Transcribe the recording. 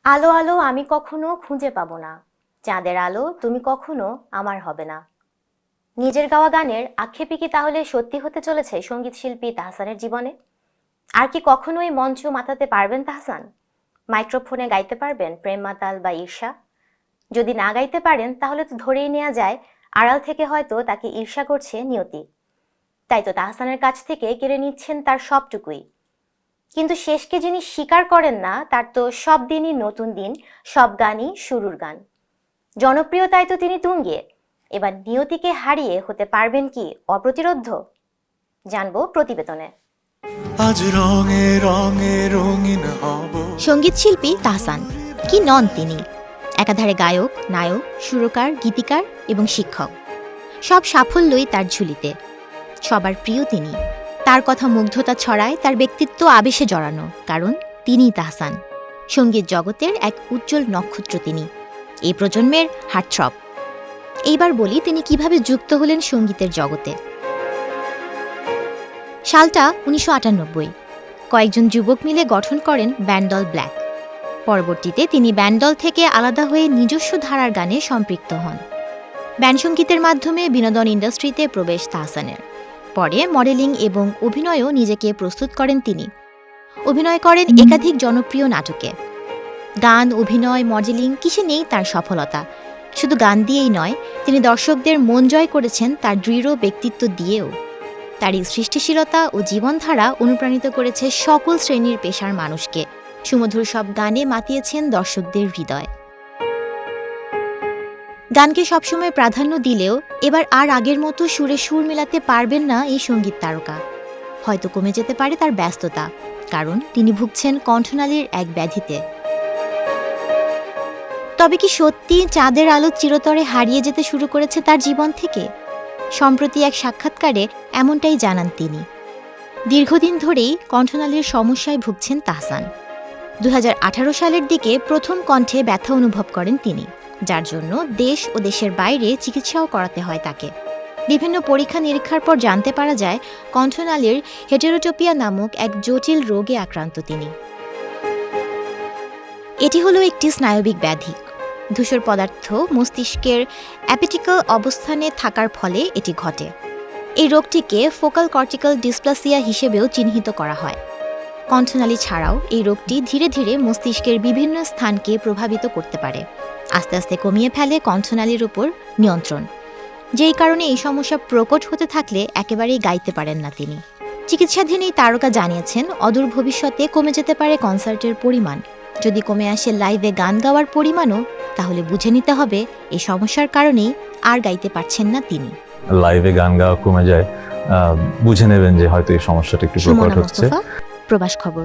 আলো আলো আমি কখনো খুঁজে পাবো না, চাঁদের আলো তুমি কখনো আমার হবে না। নিজের গাওয়া গানের আক্ষেপই কি তাহলে সত্যি হতে চলেছে সঙ্গীত শিল্পী তাহসানের জীবনে? আর কি কখনোই মঞ্চ মাতাতে পারবেন তাহসান? মাইক্রোফোনে গাইতে পারবেন প্রেম মাতাল বা ঈর্ষা? যদি না গাইতে পারেন তাহলে তো ধরেই নেওয়া যায় আড়াল থেকে হয়তো তাকে ঈর্ষা করছে নিয়তি। তাই তো তাহসানের কাছ থেকে কেড়ে নিচ্ছেন তার সবটুকুই। কিন্তু শেষকে যিনি স্বীকার করেন না তার তো সব দিনই নতুন দিন, সব গানই শুরুর গান। জনপ্রিয়তায় তো তিনি তুঙ্গে, এবার নিয়তিকে হারিয়ে হতে পারবেন কি অপ্রতিরোধ্য? জানবো প্রতিবেদনে। আজ রঙে রঙে রঙিন হব। সঙ্গীত শিল্পী তাহসান কি নন তিনি? একাধারে গায়ক, নায়ক, সুরকার, গীতিকার এবং শিক্ষক। সব সাফল্যই তার ঝুলিতে। সবার প্রিয় তিনি। তার কথা মুগ্ধতা ছড়ায়, তার ব্যক্তিত্ব আবেশে জড়ানো, কারণ তিনিই তাহসান। সঙ্গীত জগতের এক উজ্জ্বল নক্ষত্র তিনি, এই প্রজন্মের হার্টথ্রব। এইবার বলি তিনি কিভাবে যুক্ত হলেন সঙ্গীতের জগতে। সালটা 1998। কয়েকজন যুবক মিলে গঠন করেন ব্যান্ডদল ব্ল্যাক। পরবর্তীতে তিনি ব্যান্ডদল থেকে আলাদা হয়ে নিজস্ব ধারার গানে সম্পৃক্ত হন। ব্যান্ড সঙ্গীতের মাধ্যমে বিনোদন ইন্ডাস্ট্রিতে প্রবেশ তাহসানের। পরে মডেলিং এবং অভিনয়েও নিজেকে প্রস্তুত করেন তিনি। অভিনয় করেন একাধিক জনপ্রিয় নাটকে। গান, অভিনয়, মডেলিং কিসে নেই তার সফলতা। শুধু গান দিয়েই নয়, তিনি দর্শকদের মন জয় করেছেন তার দৃঢ় ব্যক্তিত্ব দিয়েও। তার এই সৃষ্টিশীলতা ও জীবনধারা অনুপ্রাণিত করেছে সকল শ্রেণীর পেশার মানুষকে। সুমধুর সব গানে মাতিয়েছেন দর্শকদের হৃদয়। গানকে সবসময় প্রাধান্য দিলেও এবার আর আগের মতো সুরে সুর মেলাতে পারবেন না এই সঙ্গীত তারকা। হয়তো কমে যেতে পারে তার ব্যস্ততা, কারণ তিনি ভুগছেন কণ্ঠনালীর এক ব্যাধিতে। তবে কি সত্যি চাঁদের আলো চিরতরে হারিয়ে যেতে শুরু করেছে তার জীবন থেকে? সম্প্রতি এক সাক্ষাৎকারে এমনটাই জানান তিনি। দীর্ঘদিন ধরেই কণ্ঠনালীর সমস্যায় ভুগছেন তাহসান। 2018 সালের দিকে প্রথম কণ্ঠে ব্যথা অনুভব করেন তিনি, যার জন্য দেশ ও দেশের বাইরে চিকিৎসাও করাতে হয় তাকে। বিভিন্ন পরীক্ষা নিরীক্ষার পর জানতে পারা যায় কণ্ঠনালীর হেটেরোটোপিয়া নামক এক জটিল রোগে আক্রান্ত তিনি। এটি হলো একটি স্নায়বিক ব্যাধি। ধূসর পদার্থ মস্তিষ্কের অ্যাপিটিক্যাল অবস্থানে থাকার ফলে এটি ঘটে। এই রোগটিকে ফোকাল কর্টিক্যাল ডিসপ্লাসিয়া হিসেবেও চিহ্নিত করা হয়। কণ্ঠনালী ছাড়াও এই রোগটি ধীরে ধীরে মস্তিষ্কের বিভিন্ন স্থানকে প্রভাবিত করতে পারে, আস্তে আস্তে কমিয়ে ফেলে কণ্ঠনালীর উপর নিয়ন্ত্রণ। যেই কারণে এই সমস্যা প্রকট হতে থাকলে একেবারেই গাইতে পারেন না তিনি। চিকিৎসাধীন এই তারকা জানিয়েছেন অদূর ভবিষ্যতে কমে যেতে পারে কনসার্টের পরিমাণ। যদি কমে আসে লাইভে গান গাওয়ার পরিমাণও, তাহলে বুঝে নিতে হবে এই সমস্যার কারণেই আর গাইতে পারছেন না তিনি। লাইভে গান গাওয়া কমে যায়, বুঝে নেবেন যে হয়তো এই সমস্যাটা একটু প্রকট হচ্ছে। প্রবাস খবর।